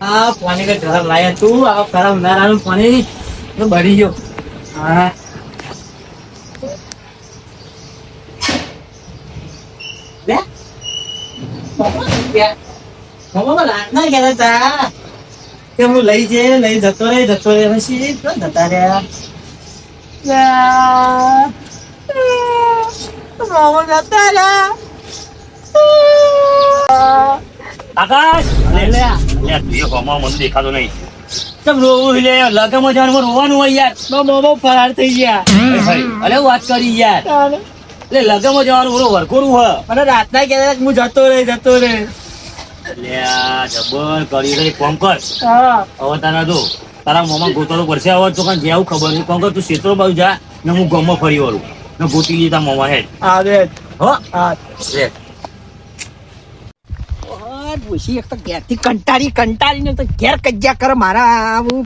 આ પાણી કે ગરમ લાયા તું આ ગરમ નારાનું પાણી તો ભરી ગયો. હા લે મમ્મા રાત ના ગયા તા કે હું લઈ જતો રે પછી તો જતા રહ્યા. મમ્મા જતા રહ્યા. આકાશ લે લે યાર તું હોમાં મને દેખાતો નહીં. તમ રોવું લે લગમાં જવાનું રોવાનું હોય યાર. મોમો ફરાર થઈ ગયા. અરે વાત કરી યાર. એટલે લગમાં જવાનું બોલો વરકોરું હ અને રાતના કહેતા હું જતો રે એટલે આ જબર કરી રહી કોમ કર. હા હવે તારા જો તારા મોમાં ગોતવાનું પડશે. હવે તો કાંઈ જેવું ખબર નહીં. કોમ કર તું ક્ષેત્રો બાજુ જા ને હું ગમમાં ફરી વળું ને ગોતી લીધા મોમાં હેડ. આવે હો હા રે ડોશી એક તો ઘેરથી કંટાળીને તો ઘેર કજ્યા કરે મારા આવું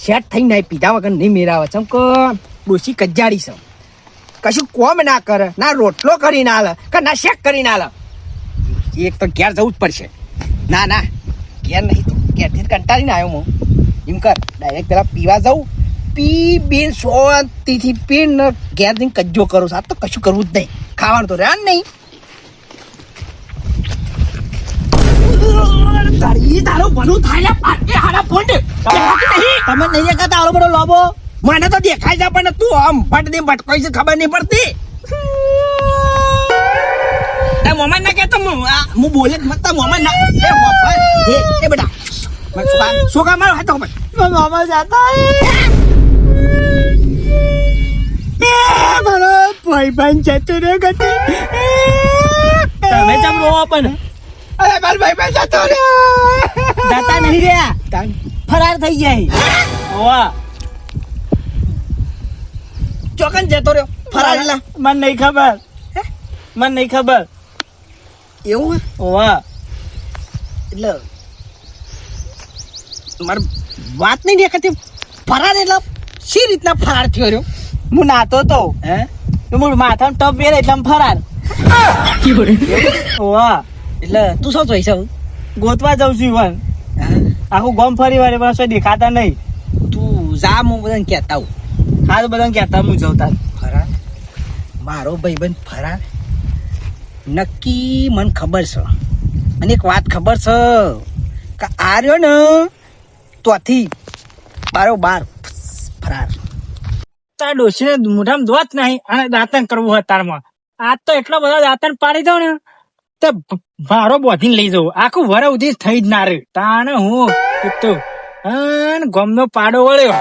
સેટ થઈ નહીં પીધા વગર નહીં મેરાવે ચમ કે ડોશી કજાડી છે કશું કોમ ના કરે ના રોટલો કરી ના લે કે ના શેક કરી ના લે એક તો ઘેર જવું જ પડશે. ના ઘેર નહીં તો ઘેરથી કંટાળીને આવ્યો હું એમ કર ડાયરેક્ટ પેલા પીવા જાઉં પી બેન શાંતિથી પીન ઘેર જઈને કજ્જો કરું સાત તો કશું કરવું જ નહીં ખાવાનું તો રહ્યા નહીં. તારો ભલું થાય પાટે હારા ફોન તમે નહીં દેખાતા આવો બધો લોબો મને તો દેખાય છે પણ તું આમ ફટ દે ભટકોઈ છે ખબર નહીં પડતી. મોમાં ના કેતો હું બોલે મત મોમાં ના એ બેટા શું કામ મારો હાથો મામા જાતા મારો ભાઈબંધ જતો રે ગતિ તમે ચમ રોવા પણ અરે મારો ભાઈબંધ જતો રે જાતા નહીં રહ્યા ફરાર થઈ જાય. ઓવા ચોકન જતો રહ્યો ફરારેલા મને નહીં ખબર એવું ઓવા એટલે મારે વાત નહીં દેખાતી ફરાર એટલે શી રીતના ફરાર થયો રહ્યો. હું નાતો તો હે તો હું માથામાં ટપ પહેરે એટલે આમ ફરાર. ઓવા એટલે તું શું જોઈશ હવે? ગોતવા જાઉં છું ઈવન આખું ગોમ ફરી વાળે પાછો દેખાતા નહીં. તું જા હું બધાને કહેતા હું હા તો બધાને કહેતા હું જઉં તાર. ફરાર મારો ભાઈબંધ ફરાર નક્કી મને ખબર છે અને એક વાત ખબર છે કે આ રહ્યો ને તોથી બારોબાર ફરાર. તારા ડોશીને મોઢામાં દોત નહીં અને દાંતણ કરવું હોય તારમાં. આજ તો એટલો બધો દાંતણ પાડી દઉં ને તો ભારો બોધીને લઈ જવું આખું વર ઉધી થઈ જ ના રહ્યું તાને હું એક તો ગમનો પાડો વળ્યો.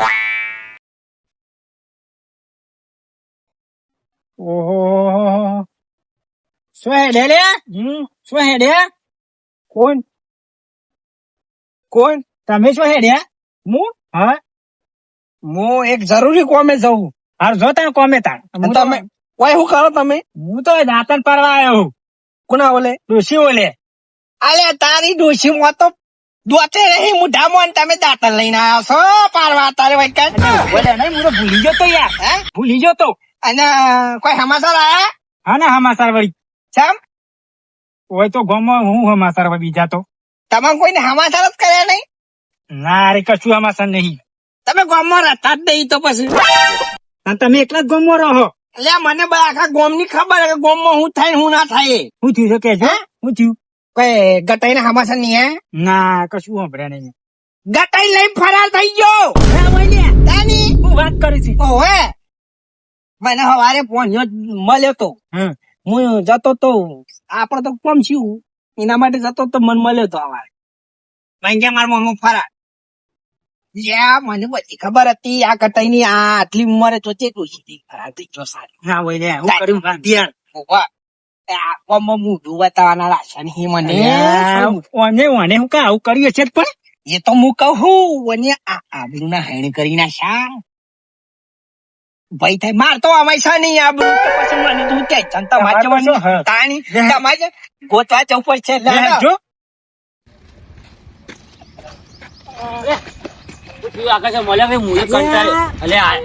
ઓહો શું હેડે લે શું હેડે કોણ તમે શું હેડ્યા? હું હા હું એક જરૂરી કોમે જઉં. હાર જો તમે કોમે તાણ તમે ઓય શું કરો તમે? હું તો દાંતણ પાડવા આવ્યો. કોના ઓલે? ડોશી ઓલે અલે તારી ડોશી માં તો દોતે રહી મુઢામાં ને તમે દાંતણ લઈને આવ્યા છો પારવા તારે વૈકલ. ઓલે નહીં હું તો ભૂલી ગયો તો યાર હે? ભૂલી ગયો તો. અને કોઈ સમાચાર આયા? હા ને હમાસાર વળી ચમ હોય તો ગોમાં હું હમાસાર વળી બીજા તો તમે કોઈને સમાચાર જ કર્યા નહીં? ના રે કશું હમાસાર નહીં. તમે ગામમાં રહેતા જ નહીં તો પછી અને તમે એકલા જ ગોમમાં રહો. એટલે મને બધા આખા ગામ ની ખબર કે ગામમાં હું થાય ને હું ના થાય. શું થયું છે કે હે? શું થયું? કોઈ ગટાઈ ના સમાચાર નહીં હે? ના કશું સાંભળ્યા નહીં. ગટાઈ લઈને ફરાર થઈ ગયો. તાની હું વાત કરી છે. ઓહે મને સવારે પહોંચ્યો મળ્યો તો હું જતો તો આપડે તો કોમ છું એના માટે જતો તો મને મળ્યો તો સવારે મારા મમ્મી ફરાર. મને બધી ખબર હતી આ કટાઈ ની આ આટલી ઉંમરે ચોચે ટોસી ફરાર થઈ ગયો. સારું હા હોય લે હું કર્યું ભાગ્યાર. આ કોમમાં મોઢું બતાવવાના રાશન હી મને ઓને હું કા આવું કર્યું છે પણ એ તો હું કહું અને આ આબરૂ ના હેણ કરી નાખ્યા ભાઈ થાય માર તો હંમેશા નહીં આબરૂ તો પછી મને તું કે તમારે તાણી તમારે ગોતવા જવું પડશે. જો આકાશ મળ્યા કઈ મુએ કંટાળે અલ્યા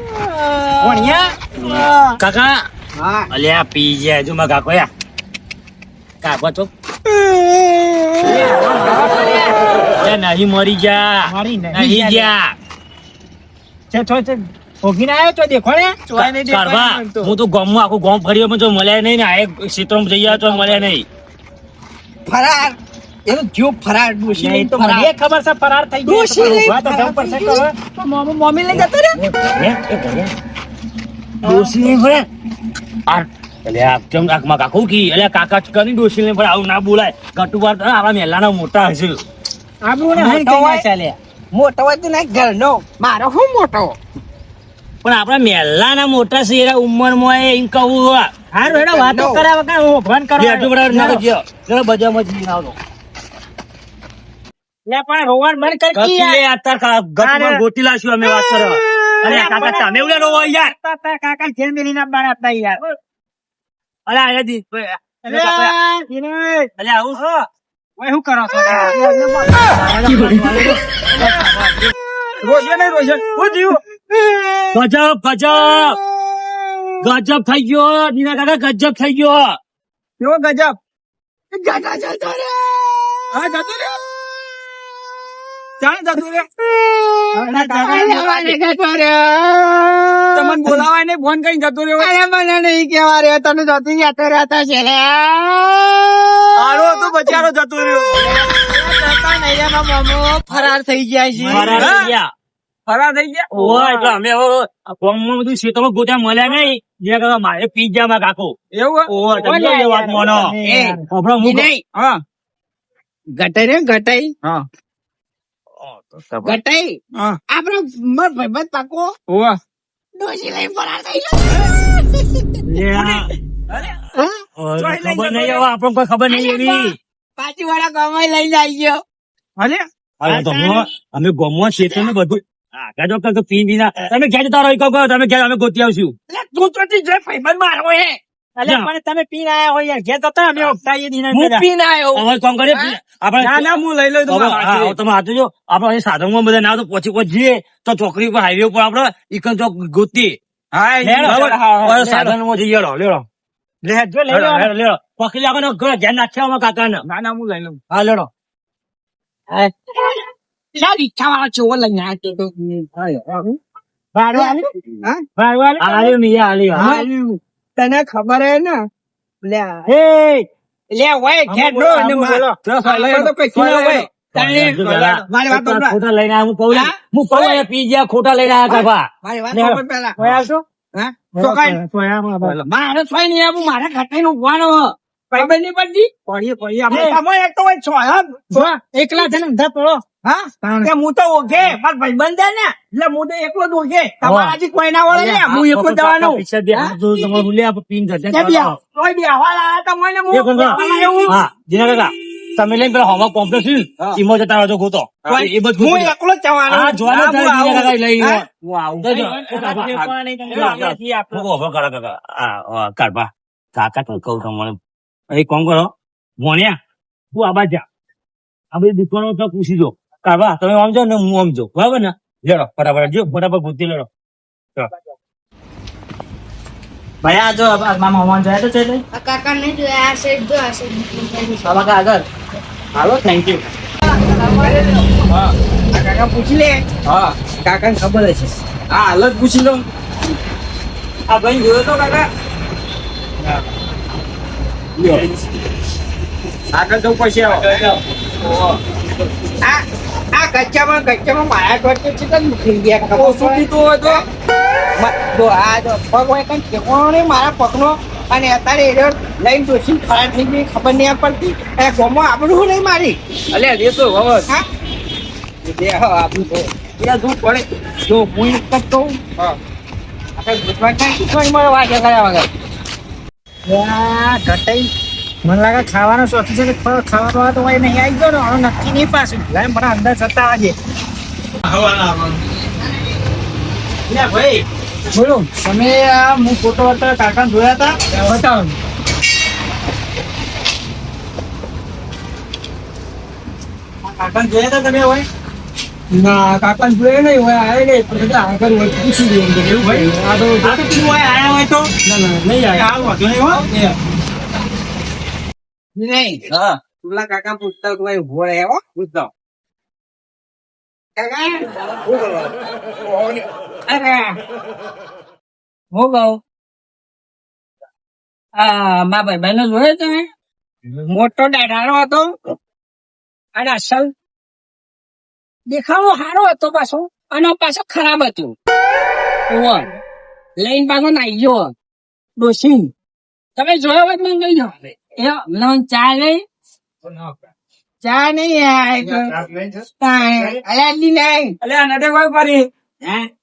વણિયા કાકા હા અલ્યા પી જાય જો માં કાકો યા કાકો તો નહીં મરી જા મારી નહીં નહીં ગયા. જા છે ભોગીને આવ્યો તો દેખો ને ચોય નહીં દેખાય કાઢવા મને તો. હું તો ગામમાં આખું ગામ ફર્યો પણ જો મળ્યા નહીં ને આ એક ક્ષેત્રમાં જઈ આવ્યો તો મળ્યા નહીં ફરાર એનો જીવ ફરાર ડોશી નહીં તો ફરાર મને ખબર છે ફરાર થઈ ગયો ડોશી તો લઈ ઉભા તો ફરાર જવું પડશે થઈ કે હવે. ગયો. મમ્મી લઈ જતો રે ડોશી નહીં ભરે આ એટલે આ કેમ આંખમાં કાકુ કી એટલે કાકા કરી ડોશી નહીં ભરે આવું ના બોલાય કટુવાર તો આવા મેલાના મોટા હશે આબરૂ ને હારી મોટો કઈ ના હોય. ચાલે. મોટો હોય તો ના ઘરનો મારો હું મોટો પણ આપણા મેલાના મોટા છે એના ઉંમરમાં એમ કહું હારું હેડો વાતો No. કર્યા વગર હું ફોન કરો બેઠું બરાબર ના કરજો ચલો બજારમાં જઈને આવજો લે પણ રોવાન બંધ કર કી ગતિ લે યાર. અત્યારે ગતિમાં ગોતી લાશું અમે વાત કરો અરે કાકા તમે ઉડે રોવો યાર તારા કાકા ઘેર મેલીને બાર આપતા યાર. અરે આયા દી અરે ઈને અલે આવું ઓય શું કરો છો રોશન નહીં રોશન હું થયું ગજબ ગજબ થઈ ગયો દીના કાકા ગજબ થઈ ગયો કેવો ગજબ ગાડા જતો રે હા જતો રે ચાલ જતો રે જતો રે તમને બોલાવાય ને ફોન કઈ જતો રહ્યો અરે મને નહીં કેવા રે તને જતી જતો રહેતા છે રે આરો તો બચારો જતો રહ્યો ફરાર થઈ ગયા છે મારા થઈ ગયા ફરાર થઈ ગયા ઓય એટલે અમે હવે ગામમાં બધું શેતોમાં ગોતા મળ્યા નહીં દીના કાકા મારે પીઝા માં કાકો એવું ઓય તમે એ વાત માનો એ, આપણો મુખ નહીં હા ગટાઈ રે ગટાઈ હા ગટાઈ હા આપણો માર ભાઈબંધ પાકો ઓવા ડોશી લઈ ફરાર થઈ ખબર નહીં હવે આપણને કોઈ ખબર નહીં એવી પાછી વાળા કમાઈ લઈને આવી ગયો અલે અરે તમે અમે ગામમાં શેતર ને બધું આગળ જો કંઈક પી દીના તમે ક્યાં જતા રહો કહો તમે ક્યાં અમે ગોતી આવશું તું તો જે ભાઈબંધ મારો હે અલે પણ તમે પીને આયા હોય યાર ઘેર જતા અમે ઉઠાઈએ દીના હું પીને આવ્યો હવે કામ કરીએ આપણે ના ના હું લઈ લઉં તો હવે હા, તમે હાથે જો આપણે અહીં સાધનમાં બધા ના તો પહોંચી જઈએ તો ચોકડી પર હાઈવે પર આપણે ઈકન ચોક ગોતી હા સાધનમાં જઈએ લેડો લે જો લઈ લો લેડો પકડી લાગો ઘર ધ્યાન નાખ્યા અમારા કાકાને ના ના હું લઈ લઉં હા લેડો ચાલ ઈચ્છા વાળા ચોવો લઈને આવ્યો તો ભાડું આલ્યું? હા? ભાડું આલ્યું? આલ્યું નહીં આલ્યું હા. આલ્યું. તને ખબર હે ને લે એ લે હોય ઘેર નો અને બોલો. મારે તો કઈ ના હોય તને મારી વાત સાંભળ. ખોટા લઈને આવ્યા. હા? હું કહું અહીંયા પી ગયા ખોટા લઈને આવ્યા કાકા મારી વાત લે. સાંભળ પહેલા કોઈ આવશો? હા તો કઈ મારે છોય નહીં આવું મારે ઘટાઈ નું ઉભવાનો ખબર નહીં પડતી પડીએ આપણે આપણે તમે એક તો હોય છો એકલા છે ને ઊંધા પડો હા તાણ. કે હું તો ઓઘે મારા ભાઈબંધ છે ને એટલે હું તો એકલો જ ઓઘે તમારાથી કોઈ ના વળે ને હું એકલો જવાનો પૈસા બે હાથ જોડું તમારે બોલ્યા આપણે પીને જશે. કે બે કોઈ બે હવાલ આયા તમને હું એ કોણ કોણ? બેહવાલ એવું હા જીના કાકા તમે લઈને પેલા હોમવર્ક કોમ્પ્લેક્સ ઈમો જતા રહો છો ગોતો એ બધું હું એકલો જ જવાનો હા જોવાનું હા, થાય હું જીના કાકા લઈ હા? હું આવું તો જો. ઉભો કરો કાકા આ કાઢવા કાકા તો કહું તમને એ કોણ કરો ભણ્યા તું આ બાજુ જા આ બધી દુકાનો તો પૂછી જો કાઢવા તમે આમ જાઓ ને હું આમ જાઉં બરાબર ને લેડો ફટાફટ જો ફટાફટ ગોતી લેડો ભાઈ આ જો મામા મોહન જાય તો છે લઈ આ કાકા નહીં જોયા આ સાઈડ જો આ સાઈડ બાબા આગળ હાલો થેન્ક યુ આ કાકા પૂછી લે હા કાકા ને ખબર હશે આ હાલ જ પૂછી લઉં આ ભાઈ જોયો તો કાકા આગળ જવું પડશે આ આ કચ્ચામાં માયા કરતો છે તો મૂકી ગયા ખબર શું કીધું હોય તો તો આ જો પગ હોય કઈ ઠેકાણો નહીં મારા પગનો અને અત્યારે એ લઈને ડોસીને ખરાબ થઈ ગઈ ખબર નહીં પડતી એ ગોમાં આપણું નહીં મારી અલ્યા દેતો હવે હા દે હા આપણું તો ત્યાં દૂર પડે જો હું એક જ કહું હા આપણે ગુજરાત કાંઈ કીધું મારે વાગે કર્યા વગર ઘટાઈ મને લાગે ખાવાનો શોખ છે કે ખાવાનો તો હોય નહીં આવી ગયો ને હવે નક્કી નહીં પાછું લાય મને અંદર જતા આજે ભાઈ બોલો તમે આ હું ફોટો હતા કાકા જોયા હતા બતાવો કાકા જોયા હતા તમે હોય ના કાકા જોયે નહીં હોય આયા નહીં પણ બધા આગળ હોય પૂછી દે એવું ભાઈ આ તો તું હોય આયા હોય તો ના ના નહીં આયા આ વાંધો નહીં હો નહીં હા પેલા કાકા પૂછતા હોય ઉભો રહે હો પૂછતા હું કહું મારા ભાઈ નો જોયો તમે મોટો દાઢારો હતો અને અસલ દેખાવો સારો હતો પાછો અને પાછો ખરાબ હતું લઈને પાછો નાઈ ગયો ડોસી તમે જોયો હોય મને લઈ જાઓ મને ચા લઈ ચા નહીં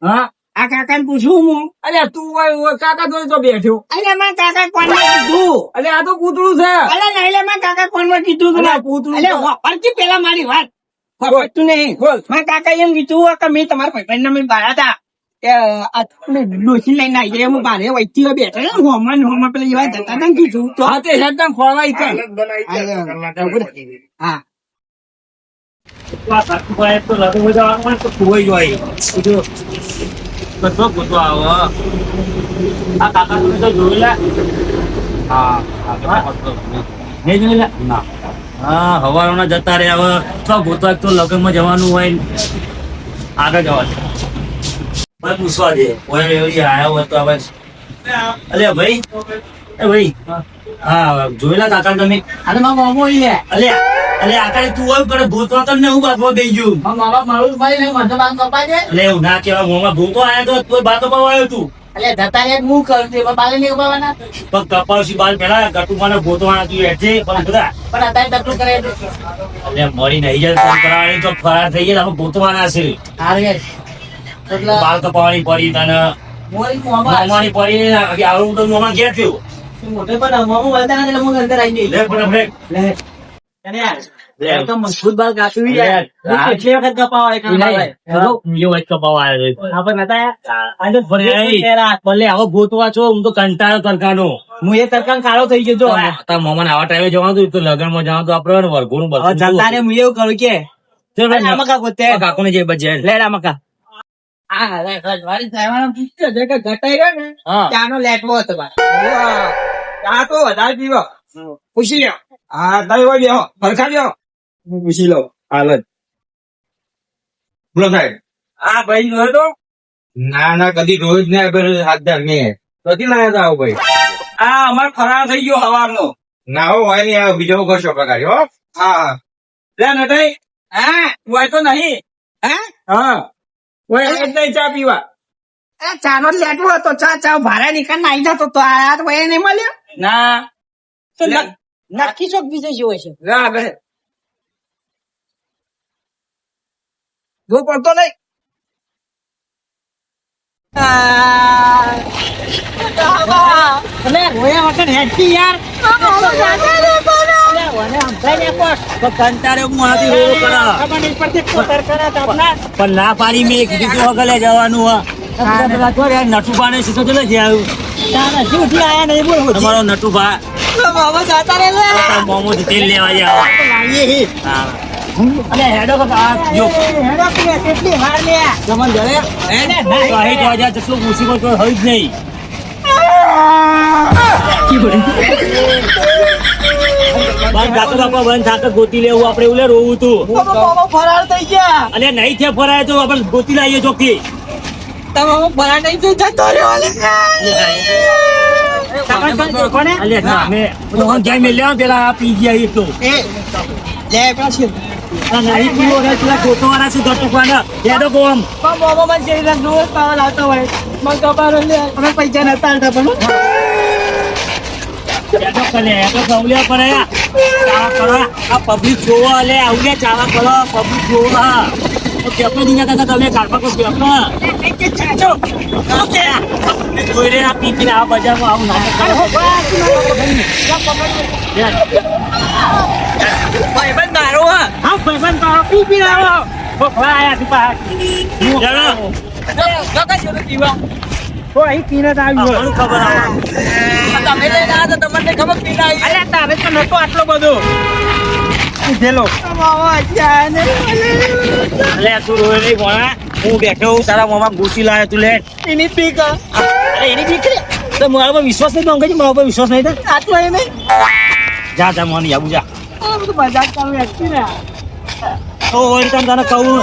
હા આ કાકા ને પૂછું હું અલ્યા તું કાકા જોઈ તો બેઠ્યો અલ્યા મારા કાકા કોણ માં કીધું અલ્યા આ તો કૂતરું છે અલ્યા નહીં લે મારા કાકા કોણ માં કીધું તું કૂતરું અલ્યા પરથી પેલા મારી વાત તું નહીં બોલ મારા કાકા એમ કીધું કે મેં તમારા ભાઈ ને મેં બાળા હતા ડોસી લઈને આવી જાય હું બારે વૈતી બેઠા ને હોમાં પેલા એવા જતા હતા કીધું તો હા તે એકદમ ખોરવાય હા હવારોના જતા રે હવે તો ગોતવા તો લગ્ન માં જવાનું હોય આગળ જવા દે પૂછવા દે આયા હોય તો હવે અલે ભાઈ એ ભાઈ હા જોયેલા કાકા તમે અરે મારા મામો અલે અલે આકારે તું હોય પણ ભૂતવા તમને હું બાતવા દઈ ગયું મારા મારું ભાઈ ને મને બાંધ કપાય છે એટલે એવું ના કેવા મોમાં ભૂતો આયા તો બાતો પાવાયો તું એટલે જતા રે હું કરું છું બાલે નહીં ઉભાવાના પણ કપાવસી બાલ પેલા ગટુમાને ભૂતવાના તું એટલે પણ બધા પણ અત્યારે ડબલું કરે એટલે મરી નહીં જાય ફોન કરાવવાની તો ફરાર થઈ ગયા આપણે ભૂતવાના છે હારે એટલે બાલ કપાવાની પડી તને મોરી મોમાં મોમાની પડી ને આવડું તો મોમાં ઘેર થયું મોટે પણ મોમો બોલતા નથી એટલે હું અંદર આવી ગઈ લે ફટાફટ લે અને યાર તો મજબૂત બાલ કાપી યાર કેટલી વખત કપાવાય કામ ભાઈ યો એક કપાવા આવ્યો આપણે નતા આજે ભલે આવો ભૂતવા છો હું તો કંટાળો તરકાનો હું એ તરકાન કાળો થઈ ગયો જો તાર મોમાં આવા ટાઈમે જવાનું તો લગન માં જવાનું તો આપડે વરઘોડું જતા રે હું એવું કરું કે રામકા ગોતે કાકો ને જે બજે લે રામકા આ લે વારી સાહેબ પૂછ્યો છે કે ઘટાઈ રહ્યો ને ત્યાંનો લેટવો હતો ભાઈ ચા તો વધારે પીવો પૂછી લ્યો હા તમે હોય બેહો ફરખા બેહો હું પૂછી લઉં હાલત બોલો સાહેબ આ ભાઈ જોયો તો ના કદી રોજ ને હાથદાર ને કદી લાયા હતા આવો ભાઈ આ અમાર ફરાર થઈ ગયો હવારનો ના હોય નહીં આ બીજો કરશો પ્રકાર હો હા લે નટાઈ હા હોય તો નહીં હા હોય જ નહીં ચા પીવા ચા નો લેટવો હતો ચા ભાડા નીકળ નાઈ જતો તો આ હોય નહીં મળ્યો ના તો નક્કી ચોક બીજો જોવે છે ના બે જો પડતો નહીં પણ ના પાડી મેં કીધું વગલે જવાનું નટુભા ને સીધો ચલે છે આવ્યું તમારો નટુભા મોમો તેલ લેવા જાવ અને હેડો જો કેટલી હાર લે જમન જરે કહી તો આજે જશું મુસીબત તો હોય જ નહીં બંધ થાકે ગોતી લેવું આપડે એવું રોવું તું ફરાર થઈ ગયા અને નહીં છે ફરાય તો આપડે ગોતી લાવીએ ચોખ્ખી તમારો ફરાર નહીં થઈ જતો રહ્યો પેલા પી ગયા એક તો નહીં પીવો પેલા ગોતવાના છે ગટુકવાના યાદો કોમ પૈસા નતા પણ પબ્લિક જોવા લે આવડે ચાવા કરો પબ્લિક જોવા પેપર દીધા હતા તમે કાઢવા કો પેપર જોઈ રે આ પીપી આ બજારમાં આવું નાટક ભાઈબંધ મારો હા ભાઈબંધ મારો પી લાવો આયા તી પા પીને આવ્યું ખબર આવે તમે લઈને આવ્યા તો તમને ખબર પીને આવી અરે તારે તો નતો આટલો બધો જેલો તું રોય નહીં ભણા હું બેઠો હું તારા મોમાં ઘૂસી લાવે તું લે એની પીક અરે એની દીકરી તો મારા પર વિશ્વાસ નહીં માંગે છે મારા પર વિશ્વાસ નહીં થાય આટલો એ નહીં જા મોની આવું જા બધું મજાક ચાલુ એકથી ને તો તને કહું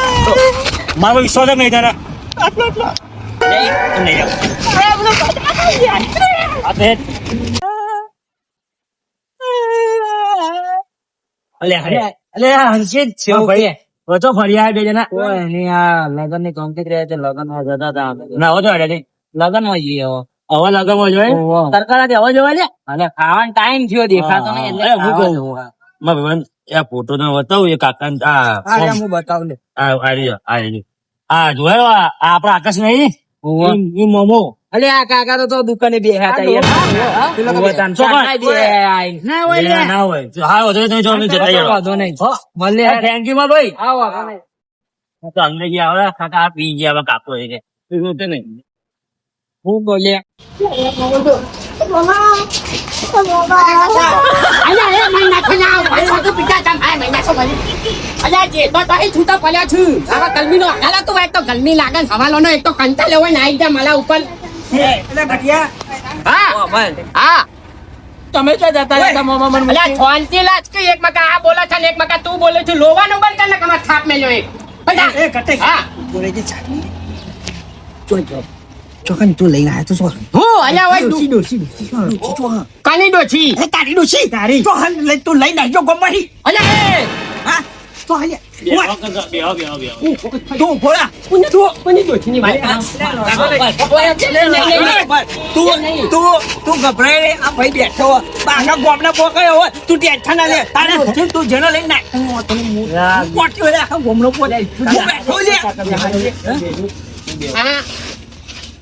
મારો વિશ્વાસ જ નહીં તારા નહીં જાવ આ ભેટ અલે હંસી જ છે ભાઈ વચો ફરિયા બે જણા કોઈ નહીં આ લગન ની કોમ્પ્લીટ રહે છે લગન માં જતા હતા ના હોતો અડે લગન માં જઈએ હવે લગનમાં જોઈએ સરકાર હવા જોવા લે અને ખાવાનો ટાઈમ થયો દેખાતો નહીં એટલે અરે હું કહું. ખાવાનું. મારા ભાઈ એ ફોટો ને બતાવું એ કાકા અરે હું બતાવું લે આ જોયો આ આપડા આકાશ નહીં ઈ મોમો અલે આ કાકા તો દુકાને બેઠા હતા યાર. ચોકન. ના હોય લે. ના હોય હા વધુ તમે જો અમે જતા રહ્યો વાંધો નહીં. મળે થેન્ક યુ માં ભાઈ આવો તો અમને ગયા હવે કાકા આ પી ગયા હવે કાપો એ કે એવું તો નહીં હું બોલે તમે તો જતા હતા મામા મને ચોકન તું લઈને આવ્યો તો શું કાની ડોછી તારી ડોશી તારી ચોહન લઈ તું લઈને આવ્યો ગોમડી હા તો હાલે તું ભોળા તું ગભરાય રે આ ભાઈ બેઠો હોય બાગા ગોમના પોકાયો હોય તું ટેન્શન ના લે તારે તું જેનો લઈને પોટ્યો રે આખા ગોમનો પોકાય તું બેઠો લે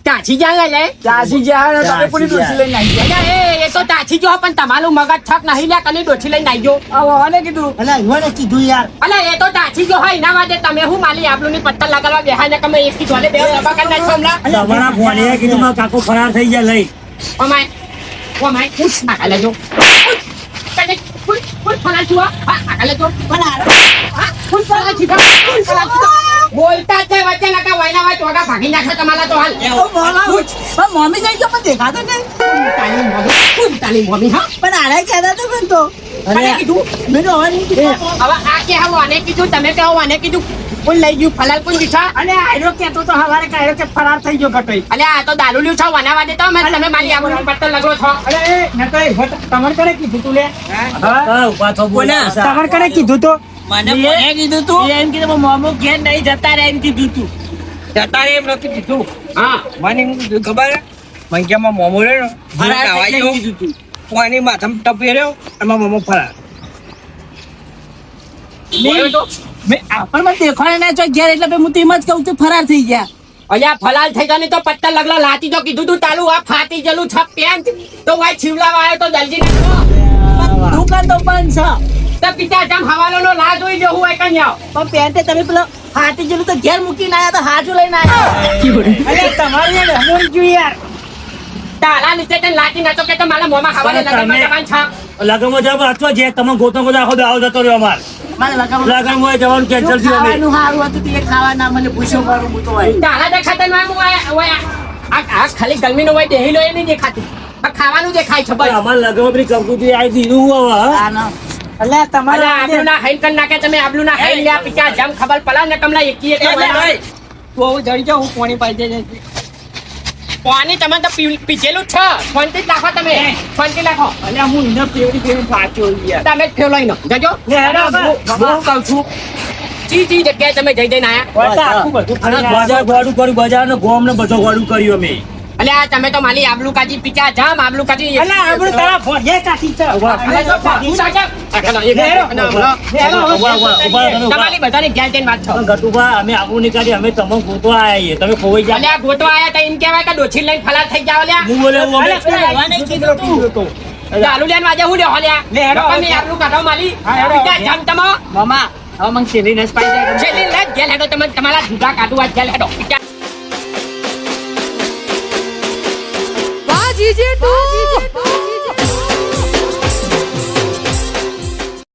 ચાચી જ્યાં લે ચાચી જ્યાં તમે પૂરી ડોસી લઈને આવી ગયા એ તો ચાચી જો પણ તમારું મગજ છક નહીં લે કની ડોસી લઈને આવી ગયો આને કીધું અલા ઈવાને કીધું યાર અલે એ તો ચાચી જો હોય એના માટે તમે હું માલી આબલું ની પત્તર લગાડવા બેહાને તમે એક થી જોડે બે ડબ્બા કરી નાખો હમણાં તમારા ભોળિયા કીધું મારો કાકો ફરાર થઈ ગયા લઈ ઓમાય પૂછ નાખા લેજો પૂછ ફલા છુઆ નાખા લેજો પૂછ ફલા છીકા બોલતા છે વચ્ચે નકા વાયના વાય ટોગા ભાગી નાખે તમારા તો હાલ મમ્મી જઈ ગયો પણ દેખાતો નહીં તાલી મમ્મી હા પણ આરે કહેતા તો પણ તો અરે કીધું મેં તો હવે નહીં કીધું હવે આ કે હવે આને કીધું તમે કહો આને કીધું કોણ લઈ ગયું ફલાલ કોણ દીઠા અને આયરો કહેતો તો હવારે કાયરો કે ફરાર થઈ ગયો કટોઈ અલે આ તો દારૂ લ્યું છો વનાવા દેતો મેં તમે મારી આબરૂ પત્તર લગડો છો અરે નકઈ તમાર કરે કીધું તું લે ઉભા થો બોલ્યા તમાર કરે કીધું તો મને મને કીધું તું એમ કીધું મોમો ઘેર નહીં જતા રે એમ કીધું તું જતા રે એમ નથી કીધું હા મને હું કીધું ખબર હે મંગ્યામાં મોમો રે ફરાર આવાઈ થઈ ગયો કીધું તું પાણી માથામાં ટપી રહ્યો એમાં મોમો ફરાર બોલ્યો તો મેં આપણ માં દેખાડે ના છો ઘેર એટલે હું તો એમ જ કહું છું ફરાર થઈ ગયા અલ્યા ફલાલ થઈ ગયા ને તો પત્તર લગલા લાતી તો કીધું તું તાલું આ ફાટી જલું છપ પેન્ટ તો વાય છીવલાવા આવ્યો તો જલ્દી નાખો દુકાન તો બંધ છે તો પિતા જમ હવાલો નો લા જોઈ જો હું કઈ આવ પણ પેન્ટે તમે પેલો ફાટી ગયેલું તો ઘેર મૂકીને આયા તો હાજુ લઈને આયા અરે તમારી રમણ જોઈ યાર તાલા નીચે તને લાતી નતો કે તો મારા મોમાં હવાલે લગનમાં જવાન છા લગનમાં જવા અથવા જે તમે ગોતમ ગોતા આખો દાવ જતો રહ્યો અમાર મારે લગાવ લગનમાં જવાનું કેન્સલ થયું અમે ખાવાનું સારું હતું તે ખાવા ના મને પૂછ્યો મારું હું તો હોય તાલા દેખાતા ના હું આ ખાલી ગરમી નો હોય દેહી લો એ નહીં દેખાતું આ ખાવાનું દેખાય છે ભાઈ અમાર લગનમાં પેલી કંકુતી આવી દીધું હવે અલ્યા તમારે આબલું ના હાઈલ કર નાખે તમે આબલું ના હાઈલ લ્યા પિતા જમ ખબર પલા ને કમલા એકી એક તું હું જડી જાઉં હું પાણી પાઈ દે પાણી તમે તો પીચેલું છે ફોનથી જ નાખો તમે ફોનથી નાખો અલ્યા હું એને પેવડી પાછો યાર તમે જ ફેર લઈને જજો હું કહું છું ચી જગ્યાએ તમે જઈ જઈને આયા આખું બધું અને બજાર ગોળું કર્યું બજાર ને ગોમ ને બધું ગોળું કર્યું અમે અલે આ તમે તો માલી આબલું કાજી પીચા જામ આબલું કાજી અલ્યા આપણે તારા ફોડિયા કાઢી છે તમારી બધાની ઘેર જઈને વાત છો ગટુભા અમે આવું નહીં કાઢી અમે તમે ગોતવા આવીએ તમે ખોવાઈ ગયા અલ્યા ગોતવા આયા તો એમ કહેવાય કે ડોછી લઈને ફલાર થઈ જાવ લ્યા હું બોલે હું અમે ચાલુ લેન વાજે હું લ્યો લ્યા તમે આબલું કાઢો માલી પીચા જામ તમો મામા હવે મને છેલ્લી નસ પાઈ જાય છેલ્લી લે ગેલ હેડો તમે તમારા જુદા કાઢવા ગેલ હેડો પીચા Bajije tu